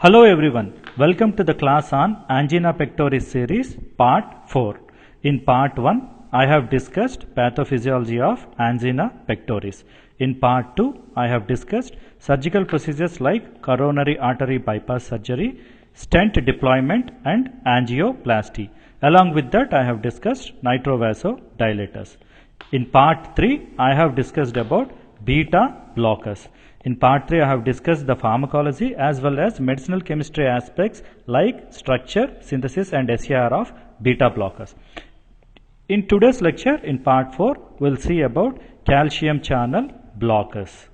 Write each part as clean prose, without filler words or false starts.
Hello everyone, welcome to the class on Angina pectoris series part 4. In part 1, I have discussed pathophysiology of angina pectoris. In part 2, I have discussed surgical procedures like coronary artery bypass surgery, stent deployment and angioplasty. Along with that, I have discussed nitrovasodilators. In part 3, I have discussed about beta blockers. In part 3, I have discussed the pharmacology as well as medicinal chemistry aspects like structure, synthesis and SAR of beta blockers. In today's lecture, in part 4, we will see about calcium channel blockers.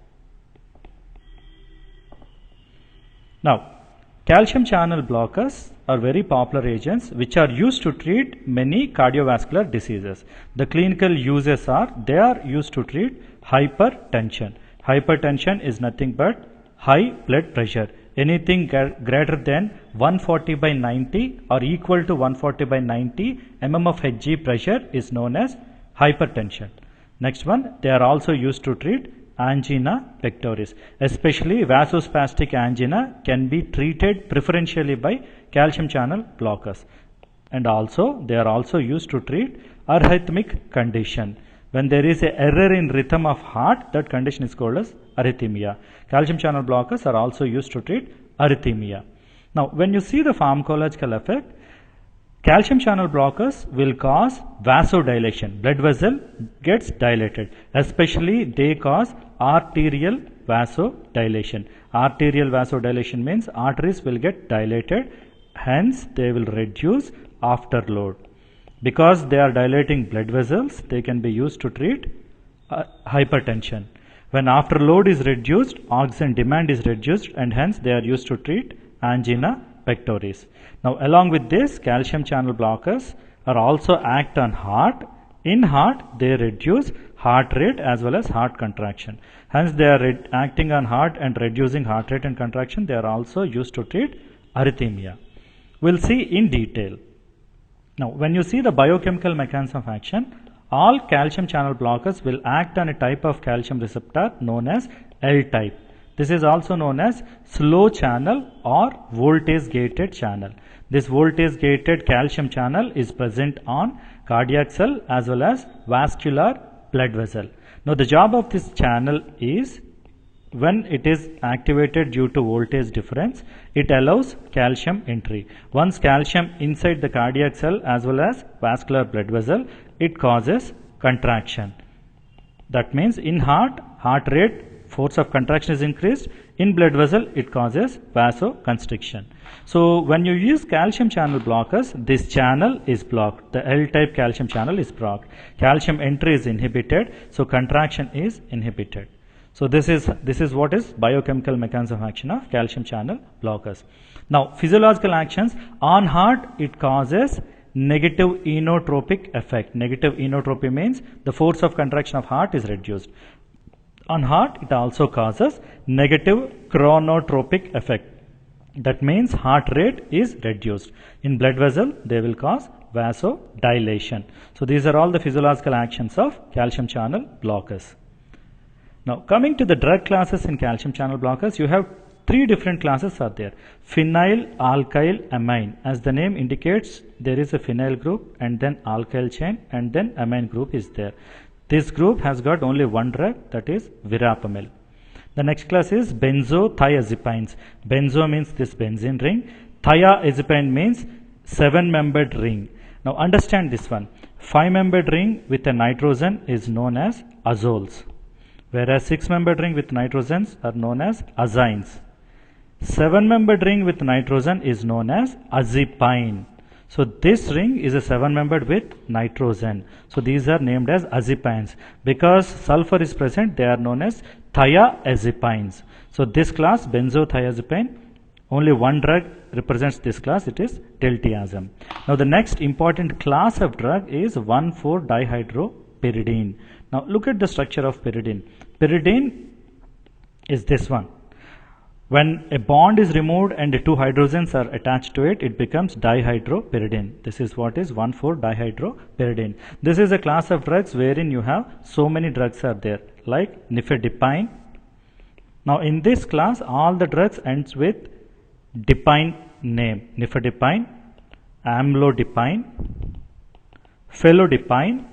Now, calcium channel blockers are very popular agents which are used to treat many cardiovascular diseases. The clinical uses are, they are used to treat hypertension. Hypertension is nothing but high blood pressure. Anything greater than 140/90 or equal to 140/90 mm of Hg pressure is known as hypertension. Next one, they are also used to treat angina pectoris. Especially vasospastic angina can be treated preferentially by calcium channel blockers. And also, they are also used to treat arrhythmic condition. When there is an error in rhythm of heart, that condition is called as arrhythmia. Calcium channel blockers are also used to treat arrhythmia. Now, when you see the pharmacological effect, calcium channel blockers will cause vasodilation. Blood vessel gets dilated. Especially they cause arterial vasodilation. Arterial vasodilation means arteries will get dilated. Hence, they will reduce afterload. Because they are dilating blood vessels, they can be used to treat hypertension. When afterload is reduced, oxygen demand is reduced and hence they are used to treat angina pectoris. Now along with this, calcium channel blockers are also act on heart. In heart, they reduce heart rate as well as heart contraction. Hence they are acting on heart and reducing heart rate and contraction. They are also used to treat arrhythmia. We'll see in detail. Now, when you see the biochemical mechanism of action, all calcium channel blockers will act on a type of calcium receptor known as L-type. This is also known as slow channel or voltage gated channel. This voltage gated calcium channel is present on cardiac cell as well as vascular blood vessel. Now, the job of this channel is, when it is activated due to voltage difference, it allows calcium entry. Once calcium inside the cardiac cell as well as vascular blood vessel, it causes contraction. That means in heart rate, force of contraction is increased. In blood vessel, it causes vasoconstriction. So when you use calcium channel blockers, this channel is blocked. The L-type calcium channel is blocked. Calcium entry is inhibited, so contraction is inhibited. So this is what is biochemical mechanism of action of calcium channel blockers. Now, physiological actions on heart, it causes negative inotropic effect. Negative inotropy means the force of contraction of heart is reduced. On heart, it also causes negative chronotropic effect. That means heart rate is reduced. In blood vessel, they will cause vasodilation. So these are all the physiological actions of calcium channel blockers. Now, coming to the drug classes in calcium channel blockers, you have three different classes are there. Phenyl alkyl amine. As the name indicates, there is a phenyl group and then alkyl chain and then amine group is there. This group has got only one drug, that is verapamil. The next class is benzothiazepines. Benzo means this benzene ring. Thiazepine means 7-membered ring. Now understand this one. 5-membered ring with a nitrogen is known as azoles, whereas 6-membered ring with nitrogens are known as azines. 7-membered ring with nitrogen is known as azepine. So this ring is a 7-membered with nitrogen. So these are named as azepines. Because sulfur is present, they are known as thiazepines. So this class, benzothiazepine, only one drug represents this class, it is diltiazem. Now the next important class of drug is 1,4-dihydropyridine. Now look at the structure of pyridine. Pyridine is this one. When a bond is removed and the two hydrogens are attached to it, it becomes dihydropyridine. This is what is 1,4-dihydropyridine. This is a class of drugs wherein you have so many drugs are there, like nifedipine. Now in this class, all the drugs ends with dipine name, nifedipine, amlodipine, felodipine,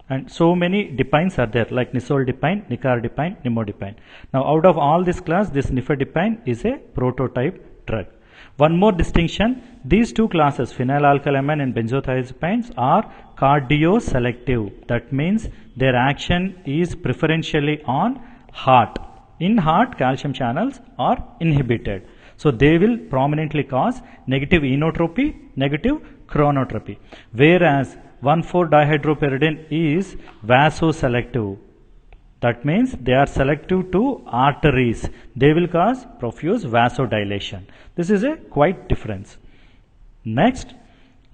and so many dipines are there like nisoldipine, nicardipine, nimodipine. Now out of all this class, this nifedipine is a prototype drug. One more distinction, these two classes, phenylalkylamine and benzodiazepines, are cardioselective. That means their action is preferentially on heart. In heart, calcium channels are inhibited. So they will prominently cause negative inotropy, negative chronotropy. Whereas 1,4-dihydropyridine is vasoselective. That means they are selective to arteries. They will cause profuse vasodilation. This is a quite difference. Next,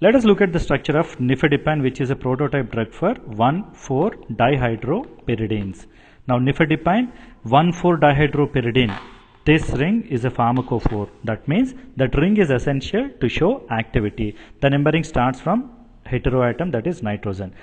let us look at the structure of nifedipine, which is a prototype drug for 1,4-dihydropyridines. Now nifedipine, 1,4-dihydropyridine. This ring is a pharmacophore. That means that ring is essential to show activity. The numbering starts from heteroatom, that is nitrogen.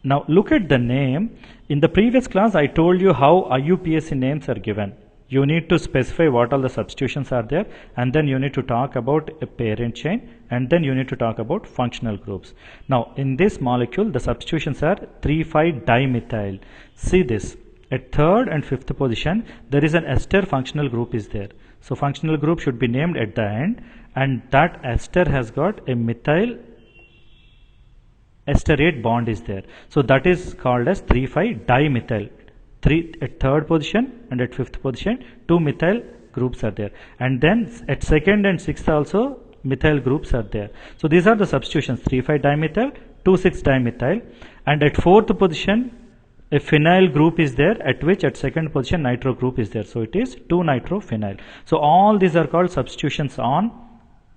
Now look at the name. In the previous class I told you how IUPAC names are given. You need to specify what all the substitutions are there, and then you need to talk about a parent chain, and then you need to talk about functional groups. Now in this molecule the substitutions are 3,5-dimethyl. See this, at third and fifth position there is an ester functional group is there. So functional group should be named at the end, and that ester has got a methyl esterate bond is there. So that is called as 3,5-dimethyl. 3 at third position and at fifth position 2 methyl groups are there, and then at second and sixth also methyl groups are there. So these are the substitutions, 3,5-dimethyl, 2,6-dimethyl, and at fourth position a phenyl group is there, at which at second position nitro group is there. So it is 2-nitrophenyl. So all these are called substitutions on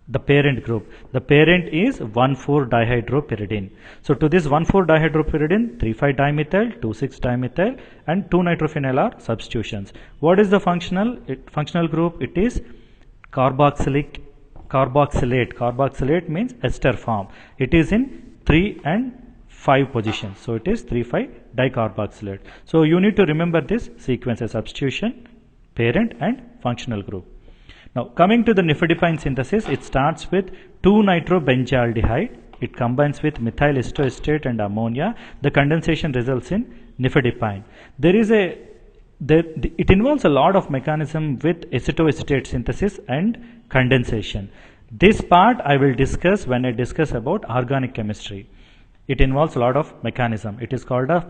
the parent group. The parent is 1,4-dihydropyridine. So to this 1,4-dihydropyridine, 3,5-dimethyl, 2,6-dimethyl and 2-nitrophenyl are substitutions. What is the functional group? It is carboxylate. Carboxylate means ester form. It is in 3 and 5 positions. So it is 3,5-dicarboxylate. So you need to remember this sequence as substitution, parent and functional group. Now coming to the nifedipine synthesis, it starts with 2-nitrobenzaldehyde. It combines with methyl esteoestate and ammonia. The condensation results in nifedipine. It involves a lot of mechanism with acetoacetate synthesis and condensation. This part I will discuss when I discuss about organic chemistry. It involves a lot of mechanism. It is called as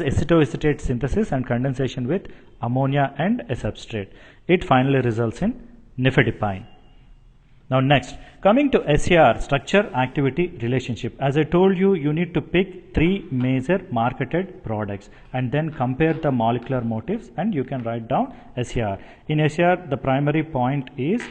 acetoacetate synthesis and condensation with ammonia and a substrate. It finally results in nifedipine. Now next, coming to SAR, structure activity relationship. As I told you, you need to pick 3 major marketed products and then compare the molecular motifs, and you can write down SAR. In SAR, the primary point is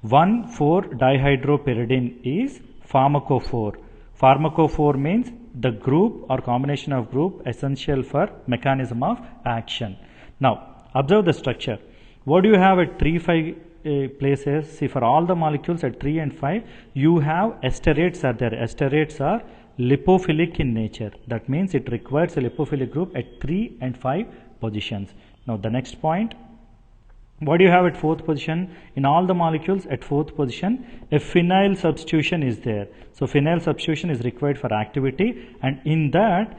1,4-dihydropyridine is pharmacophore. Pharmacophore means the group or combination of group essential for mechanism of action. Now observe the structure. What do you have at 3-5 places? See, for all the molecules at 3 and 5 you have esterates are there. Esterates are lipophilic in nature. That means it requires a lipophilic group at 3 and 5 positions. Now the next point, what do you have at fourth position? In all the molecules at fourth position a phenyl substitution is there. So phenyl substitution is required for activity, and in that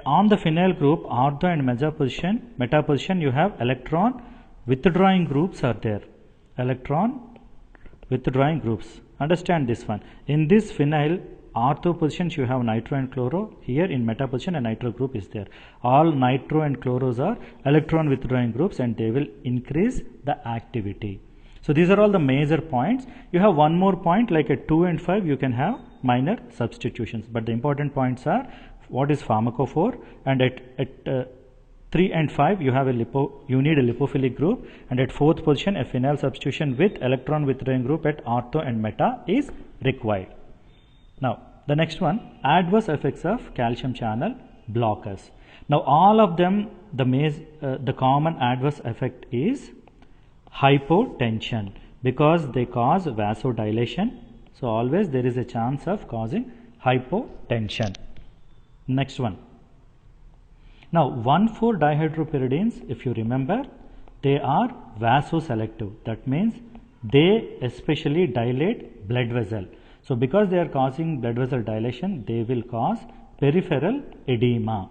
on the phenyl group ortho and meta position you have electron withdrawing groups are there. Electron withdrawing groups. Understand this one. In this phenyl ortho positions you have nitro and chloro. Here in meta position a nitro group is there. All nitro and chloros are electron withdrawing groups, and they will increase the activity. So these are all the major points. You have one more point, like at 2 and 5 you can have minor substitutions, but the important points are what is pharmacophore, and at 3 and 5 you have you need a lipophilic group, and at fourth position a phenyl substitution with electron withdrawing group at ortho and meta is required. Now the next one, adverse effects of calcium channel blockers. Now all of them, the common adverse effect is hypotension, because they cause vasodilation. So always there is a chance of causing hypotension. Next one. Now 1,4-dihydropyridines, if you remember, They are vasoselective. That means they especially dilate blood vessel. So because they are causing blood vessel dilation, they will cause peripheral edema.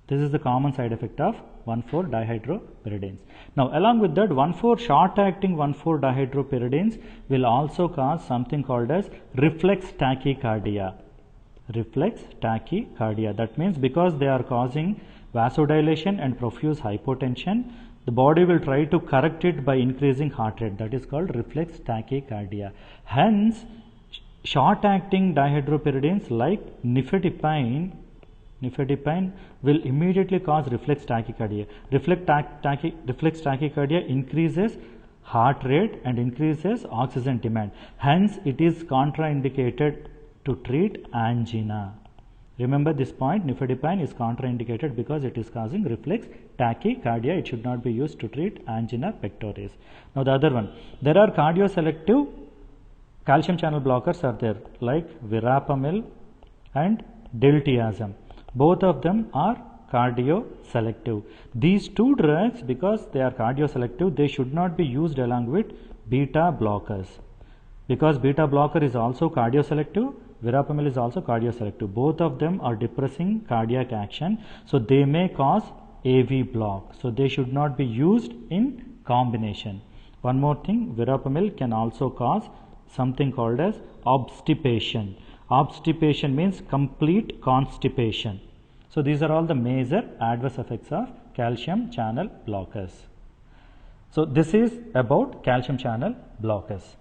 This is the common side effect of 1,4-dihydropyridines. Now along with that, 1,4-short-acting 1,4-dihydropyridines will also cause something called as reflex tachycardia. Reflex tachycardia. That means because they are causing vasodilation and profuse hypotension, the body will try to correct it by increasing heart rate. That is called reflex tachycardia. Hence, short-acting dihydropyridines like nifedipine will immediately cause reflex tachycardia. Reflex tachycardia increases heart rate and increases oxygen demand. Hence, it is contraindicated to treat angina. Remember this point, nifedipine is contraindicated because it is causing reflex tachycardia. It should not be used to treat angina pectoris. Now the other one, there are cardioselective calcium channel blockers are there like verapamil and diltiazem. Both of them are cardioselective. These two drugs, because they are cardioselective, they should not be used along with beta blockers. Because beta blocker is also cardioselective, verapamil is also cardioselective. Both of them are depressing cardiac action, so they may cause AV block. So they should not be used in combination. One more thing, verapamil can also cause something called as obstipation. Obstipation means complete constipation. So these are all the major adverse effects of calcium channel blockers. So this is about calcium channel blockers.